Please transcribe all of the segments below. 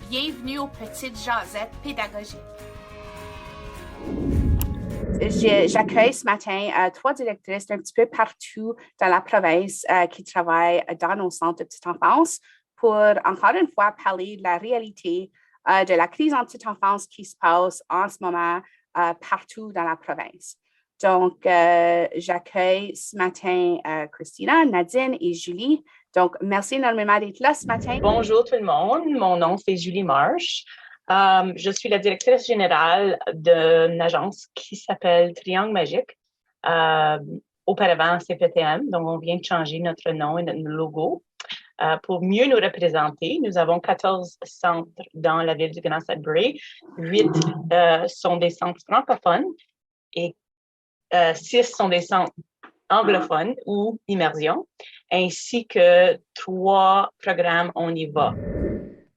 Bienvenue aux Petites Jasettes pédagogiques. J'accueille ce matin trois directrices d'un petit peu partout dans la province qui travaillent dans nos centres de petite enfance pour, encore une fois, parler de la réalité de la crise en petite enfance qui se passe en ce moment partout dans la province. Donc, j'accueille ce matin Christina, Nadine et Julie. Donc, merci énormément d'être là ce matin. Bonjour tout le monde, mon nom c'est Julie Marsh. Je suis la directrice générale d'une agence qui s'appelle Triangle Magique. Auparavant, CPTM, donc on vient de changer notre nom et notre logo. Pour mieux nous représenter, nous avons 14 centres dans la ville du Grand Sudbury. 8 sont des centres francophones et 6 sont des centres anglophones ou immersion, ainsi que 3 programmes On y va.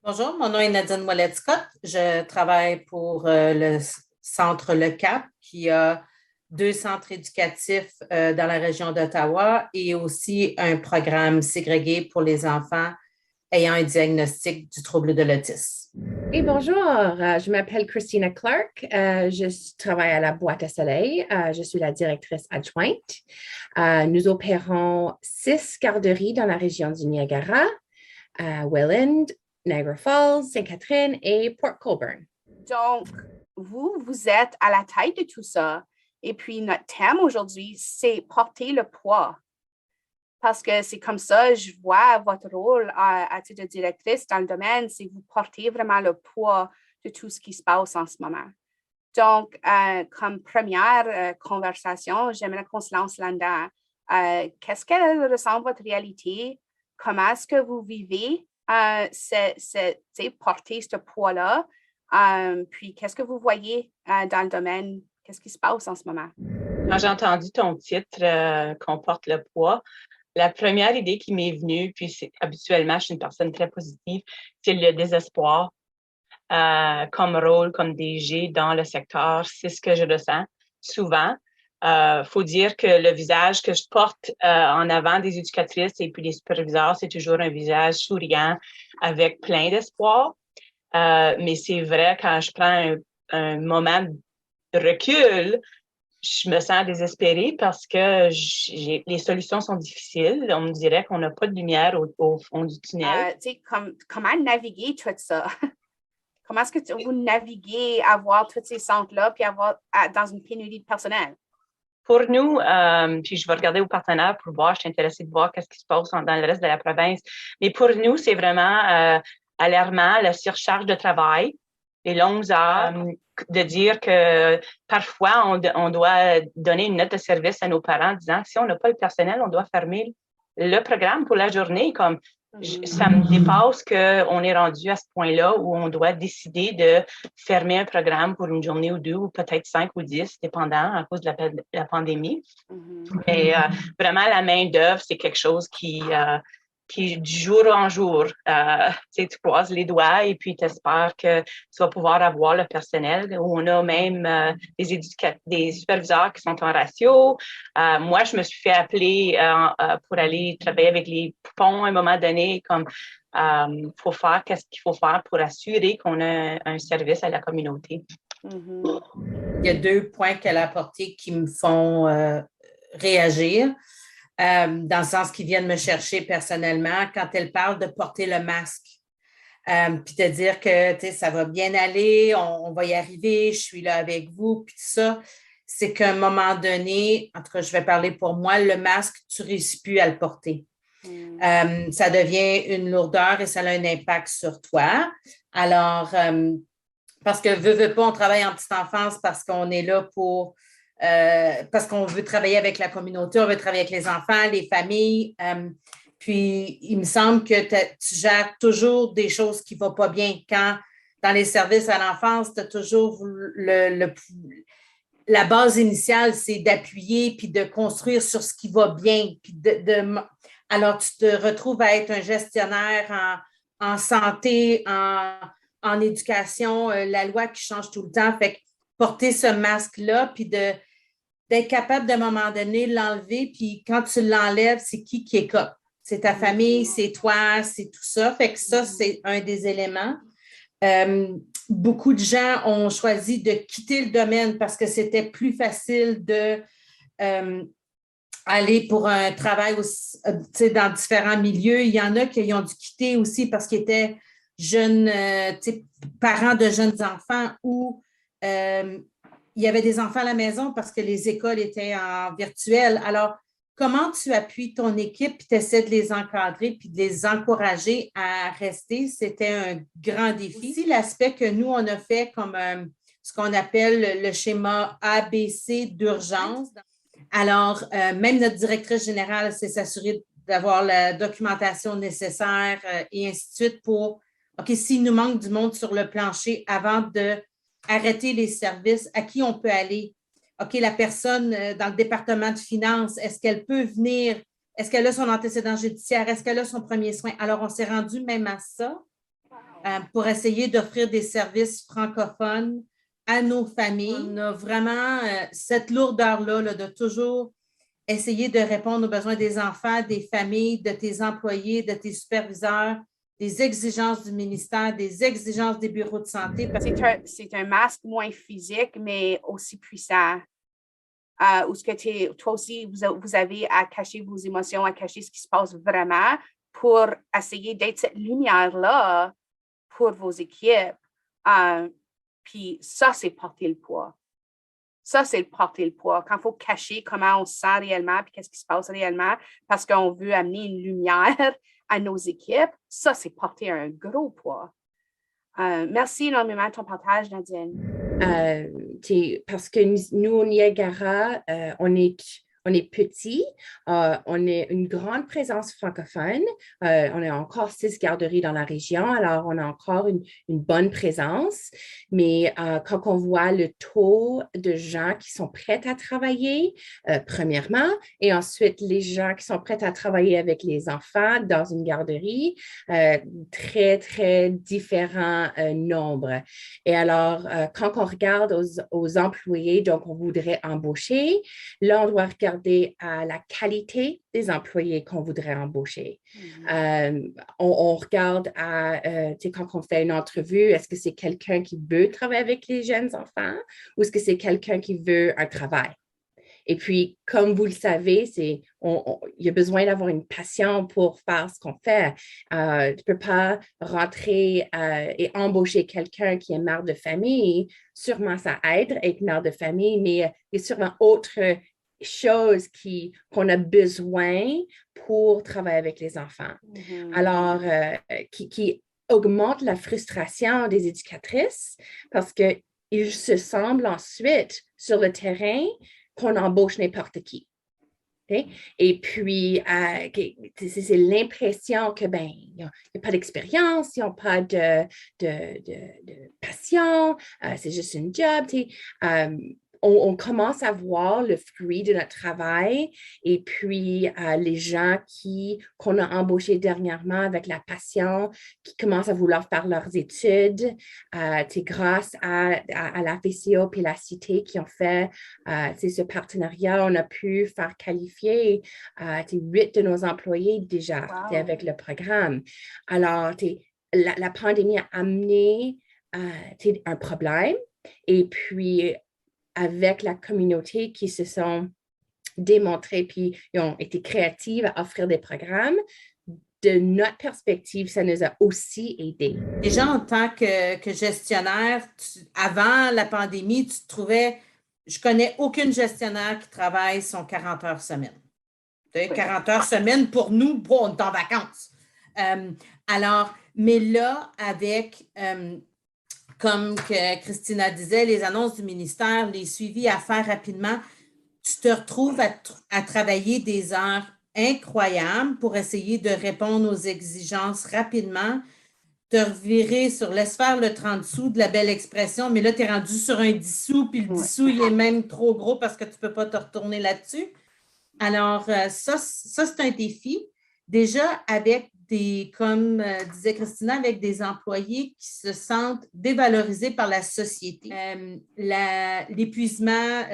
Bonjour, mon nom est Nadine Ouellet-Scott. Je travaille pour le centre Le Cap, qui a 2 centres éducatifs dans la région d'Ottawa et aussi un programme ségrégué pour les enfants ayant un diagnostic du trouble de l'autisme. Et bonjour, je m'appelle Christina Clark. Je travaille à la Boîte à Soleil. Je suis la directrice adjointe. Nous opérons 6 garderies dans la région du Niagara, Welland, Niagara Falls, Sainte-Catherine et Port Colborne. Donc, vous êtes à la tête de tout ça. Et puis, notre thème aujourd'hui, c'est porter le poids. Parce que c'est comme ça, je vois votre rôle à titre de directrice dans le domaine, c'est vous porter vraiment le poids de tout ce qui se passe en ce moment. Donc, comme première conversation, j'aimerais qu'on se lance là-dedans. Qu'est-ce qu'elle ressemble votre réalité? Comment est-ce que vous vivez porter ce poids-là? Puis, qu'est-ce que vous voyez dans le domaine? Qu'est-ce qui se passe en ce moment? Quand j'ai entendu ton titre, qu'on porte le poids, la première idée qui m'est venue, puis habituellement, je suis une personne très positive, c'est le désespoir comme rôle, comme DG dans le secteur. C'est ce que je ressens souvent. Faut dire que le visage que je porte en avant des éducatrices et puis des superviseurs, c'est toujours un visage souriant avec plein d'espoir. Mais c'est vrai, quand je prends un moment de recul, je me sens désespérée parce que les solutions sont difficiles. On me dirait qu'on n'a pas de lumière au fond du tunnel. Comment naviguer tout ça? Comment est-ce que vous naviguez à avoir tous ces centres-là puis dans une pénurie de personnel? Pour nous, puis je vais regarder aux partenaires pour voir, je suis intéressée de voir qu'est-ce qui se passe dans le reste de la province. Mais pour nous, c'est vraiment alarmant, la surcharge de travail, les longues heures, de dire que parfois, on doit donner une note de service à nos parents disant que si on n'a pas le personnel, on doit fermer le programme pour la journée. Comme ça me dépasse qu'on est rendu à ce point-là où on doit décider de fermer un programme pour une journée ou 2 ou peut-être 5 ou 10, dépendant à cause de la pandémie. Mais vraiment, la main-d'œuvre, c'est quelque chose qui du jour en jour, tu croises les doigts et puis tu espères que tu vas pouvoir avoir le personnel. On a même des superviseurs qui sont en ratio. Moi, je me suis fait appeler pour aller travailler avec les poupons à un moment donné, comme faut faire qu'est-ce qu'il faut faire pour assurer qu'on a un service à la communauté. Il y a 2 points qu'elle a apportés qui me font réagir. Dans le sens qu'ils viennent me chercher personnellement quand elle parle de porter le masque. Puis de dire que ça va bien aller, on va y arriver, je suis là avec vous, puis tout ça. C'est qu'à un moment donné, en tout cas, je vais parler pour moi, le masque, tu ne réussis plus à le porter. Ça devient une lourdeur et ça a un impact sur toi. Alors, parce que veut pas, on travaille en petite enfance parce qu'on est là pour... parce qu'on veut travailler avec la communauté, on veut travailler avec les enfants, les familles. Puis, il me semble que tu gères toujours des choses qui ne vont pas bien. Quand, dans les services à l'enfance, tu as toujours la base initiale, c'est d'appuyer puis de construire sur ce qui va bien. Puis alors, tu te retrouves à être un gestionnaire en santé, en éducation, la loi qui change tout le temps. Fait que porter ce masque-là, puis d'être capable d'un moment donné l'enlever, puis quand tu l'enlèves, c'est qui écope? C'est ta famille, c'est toi, c'est tout ça. Fait que ça, c'est un des éléments. Beaucoup de gens ont choisi de quitter le domaine parce que c'était plus facile de aller pour un travail dans différents milieux. Il y en a qui ont dû quitter aussi parce qu'ils étaient jeunes, parents de jeunes enfants ou il y avait des enfants à la maison parce que les écoles étaient en virtuel. Alors, comment tu appuies ton équipe et tu essaies de les encadrer puis de les encourager à rester? C'était un grand défi. Aussi, l'aspect que nous, on a fait comme ce qu'on appelle le schéma ABC d'urgence. Alors, même notre directrice générale s'est s'assurer d'avoir la documentation nécessaire et ainsi de suite pour, OK, s'il nous manque du monde sur le plancher avant d'arrêter les services, à qui on peut aller? OK, la personne dans le département de finances, est-ce qu'elle peut venir? Est-ce qu'elle a son antécédent judiciaire? Est-ce qu'elle a son premier soin? Alors, on s'est rendu même à ça pour essayer d'offrir des services francophones à nos familles. On a vraiment cette lourdeur-là de toujours essayer de répondre aux besoins des enfants, des familles, de tes employés, de tes superviseurs, des exigences du ministère, des exigences des bureaux de santé. C'est un masque moins physique, mais aussi puissant. Où ce que toi aussi, vous avez à cacher vos émotions, à cacher ce qui se passe vraiment pour essayer d'être cette lumière-là pour vos équipes. Puis ça, c'est porter le poids. Ça, c'est porter le poids. Quand il faut cacher comment on se sent réellement puis qu'est-ce qui se passe réellement parce qu'on veut amener une lumière à nos équipes, ça, c'est porter un gros poids. Merci énormément de ton partage, Nadine. Parce que nous, au Niagara, on est petit, on est une grande présence francophone, on a encore 6 garderies dans la région, alors on a encore une bonne présence, mais quand on voit le taux de gens qui sont prêts à travailler, premièrement, et ensuite les gens qui sont prêts à travailler avec les enfants dans une garderie, très, très différents nombres. Et alors, quand on regarde aux employés, donc on voudrait embaucher, là, on doit regarder à la qualité des employés qu'on voudrait embaucher. On regarde quand on fait une entrevue, est-ce que c'est quelqu'un qui veut travailler avec les jeunes enfants ou est-ce que c'est quelqu'un qui veut un travail? Et puis, comme vous le savez, il y a besoin d'avoir une passion pour faire ce qu'on fait. Tu ne peux pas rentrer et embaucher quelqu'un qui est mère de famille. Sûrement, ça aide à être mère de famille, mais il y a sûrement autre choses qu'on a besoin pour travailler avec les enfants. Alors, qui augmente la frustration des éducatrices parce qu'ils se semblent ensuite sur le terrain qu'on embauche n'importe qui. Okay? Et puis, c'est l'impression que, il n'y a pas d'expérience, ils n'ont pas de passion, c'est juste une job. On commence à voir le fruit de notre travail et puis les gens qu'on a embauchés dernièrement avec la passion, qui commencent à vouloir faire leurs études, grâce à la FCO et la Cité qui ont fait ce partenariat, on a pu faire qualifier 8 de nos employés déjà avec le programme. Alors, la pandémie a amené un problème et puis avec la communauté qui se sont démontrés puis ils ont été créatifs à offrir des programmes. De notre perspective, ça nous a aussi aidés. Déjà, en tant que gestionnaire, avant la pandémie, tu te trouvais, je connais aucune gestionnaire qui travaille son 40 heures semaine. 40 heures semaine, pour nous, on est en vacances. Alors, mais là, avec... comme que Christina disait, les annonces du ministère, les suivis à faire rapidement, tu te retrouves à travailler des heures incroyables pour essayer de répondre aux exigences rapidement, te revirer sur laisse faire le 30 sous de la belle expression, mais là, tu es rendu sur un 10 sous, puis le 10 sous, il est même trop gros parce que tu ne peux pas te retourner là-dessus. Alors, ça c'est un défi. Déjà, avec comme disait Christina, avec des employés qui se sentent dévalorisés par la société. L'épuisement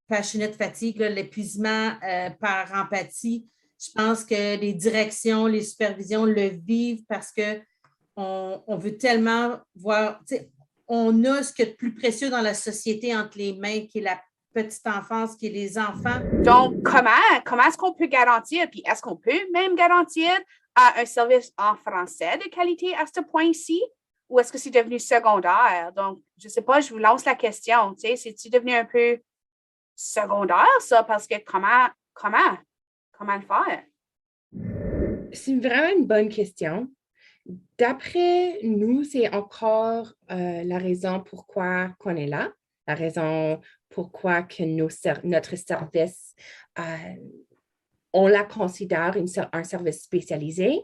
passionate fatigue, l'épuisement par empathie, je pense que les directions, les supervisions le vivent parce que on veut tellement voir, on a ce qu'il y a de plus précieux dans la société entre les mains, qui est la petite enfance, qui est les enfants. Donc, comment est-ce qu'on peut garantir, puis est-ce qu'on peut même garantir un service en français de qualité à ce point-ci? Ou est-ce que c'est devenu secondaire? Donc, je ne sais pas, je vous lance la question. C'est-tu devenu un peu secondaire, ça? Parce que comment le faire? C'est vraiment une bonne question. D'après nous, c'est encore la raison pourquoi qu'on est là, la raison pourquoi que notre service, on la considère un service spécialisé.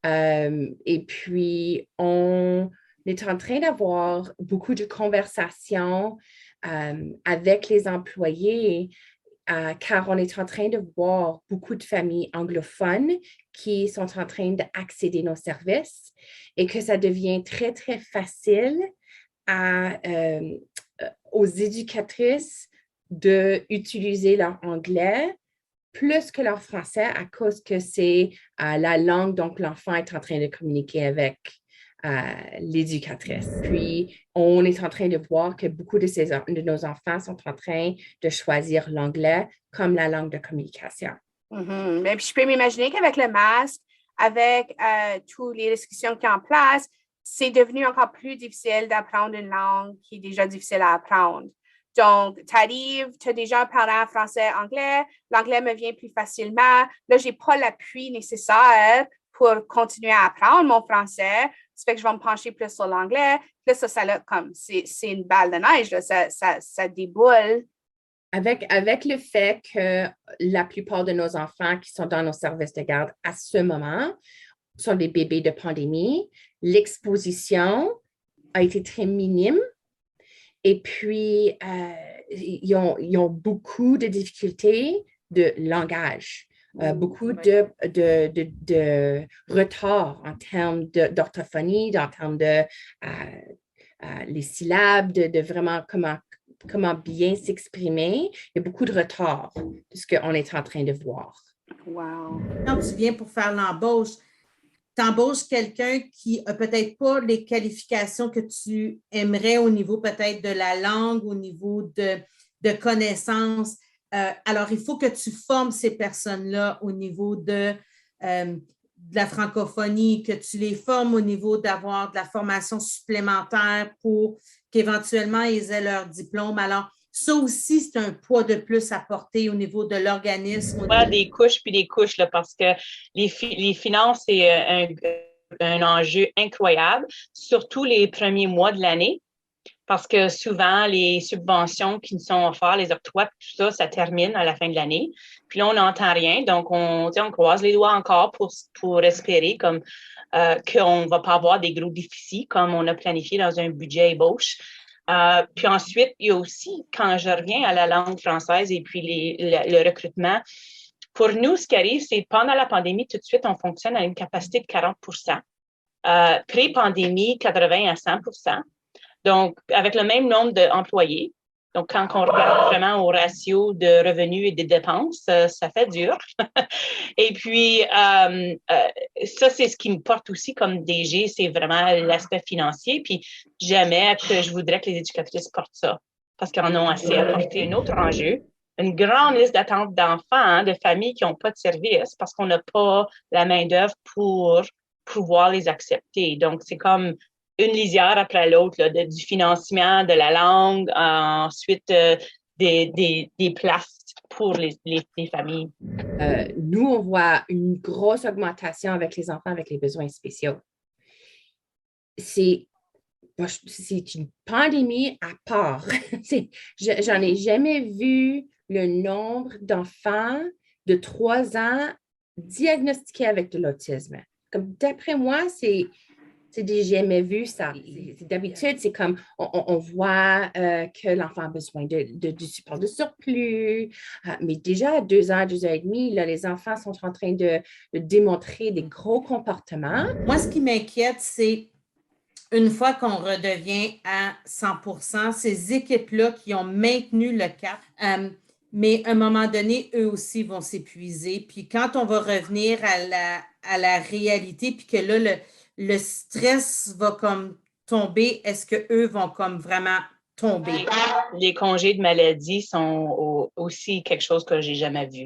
Et puis, on est en train d'avoir beaucoup de conversations avec les employés car on est en train de voir beaucoup de familles anglophones qui sont en train d'accéder à nos services et que ça devient très, très facile aux éducatrices d'utiliser leur anglais plus que leur français à cause que c'est la langue dont l'enfant est en train de communiquer avec l'éducatrice. Puis, on est en train de voir que beaucoup de nos enfants sont en train de choisir l'anglais comme la langue de communication. Mm-hmm. Mais puis, je peux m'imaginer qu'avec le masque, avec toutes les restrictions qui sont en place, c'est devenu encore plus difficile d'apprendre une langue qui est déjà difficile à apprendre. Donc, tu arrives, tu as déjà parlé en français, anglais, l'anglais me vient plus facilement. Là, je n'ai pas l'appui nécessaire pour continuer à apprendre mon français. Ça fait que je vais me pencher plus sur l'anglais. Là, c'est une balle de neige, là. Ça déboule. Avec le fait que la plupart de nos enfants qui sont dans nos services de garde à ce moment sont des bébés de pandémie, l'exposition a été très minime. Et puis, ils ont beaucoup de difficultés de langage, beaucoup de retard en termes d'orthophonie, en termes de les syllabes, de vraiment comment bien s'exprimer. Il y a beaucoup de retard de ce qu'on est en train de voir. Wow. Quand tu viens pour faire l'embauche, tu embauches quelqu'un qui n'a peut-être pas les qualifications que tu aimerais au niveau peut-être de la langue, au niveau de connaissances. Alors, il faut que tu formes ces personnes-là au niveau de la francophonie, que tu les formes au niveau d'avoir de la formation supplémentaire pour qu'éventuellement ils aient leur diplôme. Alors, ça aussi, c'est un poids de plus à porter au niveau de l'organisme. Des couches puis des couches, là, parce que les finances, c'est un enjeu incroyable, surtout les premiers mois de l'année, parce que souvent, les subventions qui nous sont offertes, les octrois, tout ça, ça termine à la fin de l'année. Puis là, on n'entend rien, donc on croise les doigts encore pour espérer qu'on ne va pas avoir des gros déficits comme on a planifié dans un budget ébauche. Puis ensuite, il y a aussi, quand je reviens à la langue française et puis le recrutement, pour nous, ce qui arrive, c'est pendant la pandémie, tout de suite, on fonctionne à une capacité de 40%. Pré-pandémie, 80 à 100%. Donc, avec le même nombre d'employés. Donc, quand on regarde vraiment au ratio de revenus et de dépenses, ça fait dur. Et puis, ça, c'est ce qui me porte aussi comme DG, c'est vraiment l'aspect financier. Puis, jamais que je voudrais que les éducatrices portent ça parce qu'elles en ont assez à porter. Un autre enjeu, une grande liste d'attente d'enfants, de familles qui n'ont pas de service parce qu'on n'a pas la main-d'œuvre pour pouvoir les accepter. Donc, c'est comme une lisière après l'autre, là, du financement, de la langue, ensuite des places pour les familles. Nous, on voit une grosse augmentation avec les enfants avec les besoins spéciaux. C'est une pandémie à part. J'en ai jamais vu le nombre d'enfants de 3 ans diagnostiqués avec de l'autisme. Comme d'après moi, j'ai jamais vu ça. D'habitude, c'est comme on voit que l'enfant a besoin du support de surplus, mais déjà à 2 ans, 2 ans et demi, là, les enfants sont en train de démontrer des gros comportements. Moi, ce qui m'inquiète, c'est une fois qu'on redevient à 100%, ces équipes-là qui ont maintenu le cap, mais à un moment donné, eux aussi vont s'épuiser. Puis quand on va revenir à la réalité, puis que là, le stress va comme tomber, est-ce qu'eux vont comme vraiment tomber? Les congés de maladie sont aussi quelque chose que j'ai jamais vu.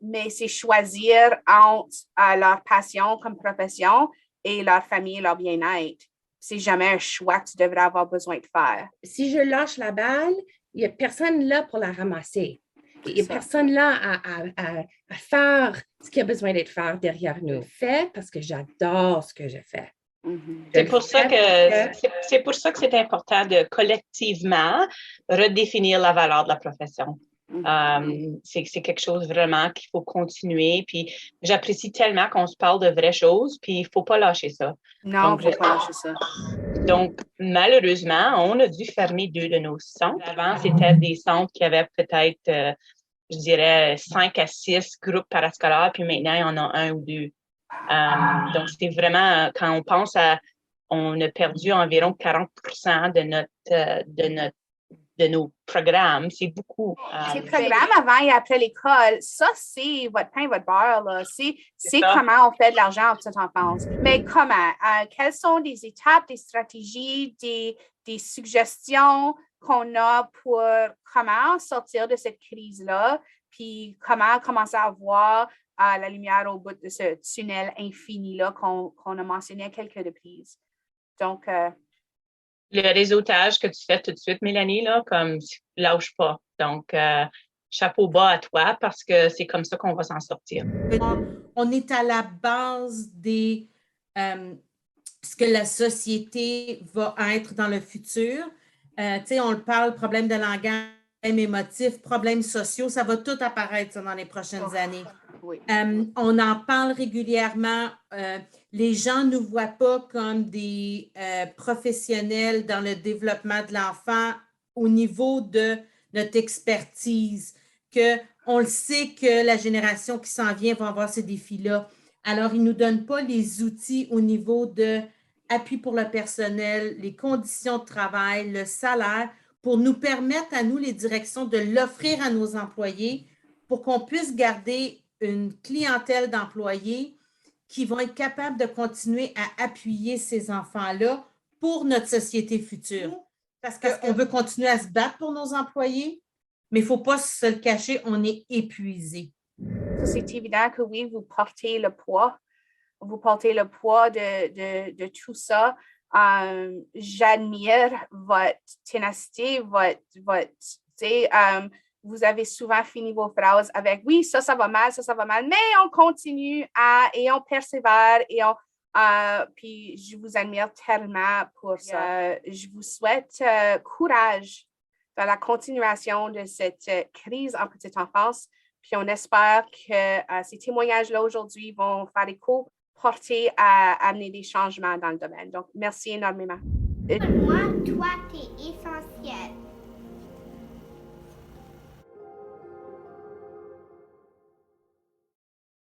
Mais c'est choisir entre leur passion comme profession et leur famille et leur bien-être. C'est jamais un choix que tu devrais avoir besoin de faire. Si je lâche la balle, il n'y a personne là pour la ramasser. Il n'y a personne là à faire ce qui a besoin d'être fait derrière nous. Fait parce que j'adore ce que je fais. C'est pour ça que c'est important de collectivement redéfinir la valeur de la profession. C'est quelque chose vraiment qu'il faut continuer. Puis j'apprécie tellement qu'on se parle de vraies choses, puis il ne faut pas lâcher ça. Non, il ne faut pas lâcher ça. Donc, malheureusement, on a dû fermer 2 de nos centres. Avant, c'était des centres qui avaient peut-être, je dirais, 5 à 6 groupes parascolaires, puis maintenant, il y en a 1 ou 2. Donc, c'est vraiment, quand on pense on a perdu environ 40% de nos programmes. C'est beaucoup. Ces programmes avant et après l'école, ça, c'est votre pain, votre beurre. Là. C'est comment on fait de l'argent en petite enfance. Mais comment? Quelles sont des étapes, des stratégies, des suggestions qu'on a pour comment sortir de cette crise-là, puis comment commencer à voir la lumière au bout de ce tunnel infini-là qu'on a mentionné à quelques reprises. Donc, le réseautage que tu fais tout de suite, Mélanie, là, comme lâche pas. Donc, chapeau bas à toi parce que c'est comme ça qu'on va s'en sortir. On est à la base des ce que la société va être dans le futur. On le parle, problème de langage, problèmes émotifs, problèmes sociaux, ça va tout apparaître ça, dans les prochaines années. Oui. On en parle régulièrement. Les gens ne nous voient pas comme des professionnels dans le développement de l'enfant au niveau de notre expertise, qu'on le sait que la génération qui s'en vient va avoir ces défis-là. Alors, ils ne nous donnent pas les outils au niveau de appui pour le personnel, les conditions de travail, le salaire, pour nous permettre à nous, les directions, de l'offrir à nos employés pour qu'on puisse garder une clientèle d'employés qui vont être capables de continuer à appuyer ces enfants-là pour notre société future. Parce qu'on veut continuer à se battre pour nos employés, mais il ne faut pas se le cacher, on est épuisé. C'est évident que oui, vous portez le poids. Vous portez le poids de tout ça. J'admire votre ténacité, vous avez souvent fini vos phrases avec « oui, ça va mal, ça va mal », mais on continue et on persévère puis je vous admire tellement pour ça. Je vous souhaite courage dans la continuation de cette crise en petite enfance. Puis on espère que ces témoignages-là aujourd'hui vont faire écho, porter à amener des changements dans le domaine. Donc, merci énormément. Moi, toi,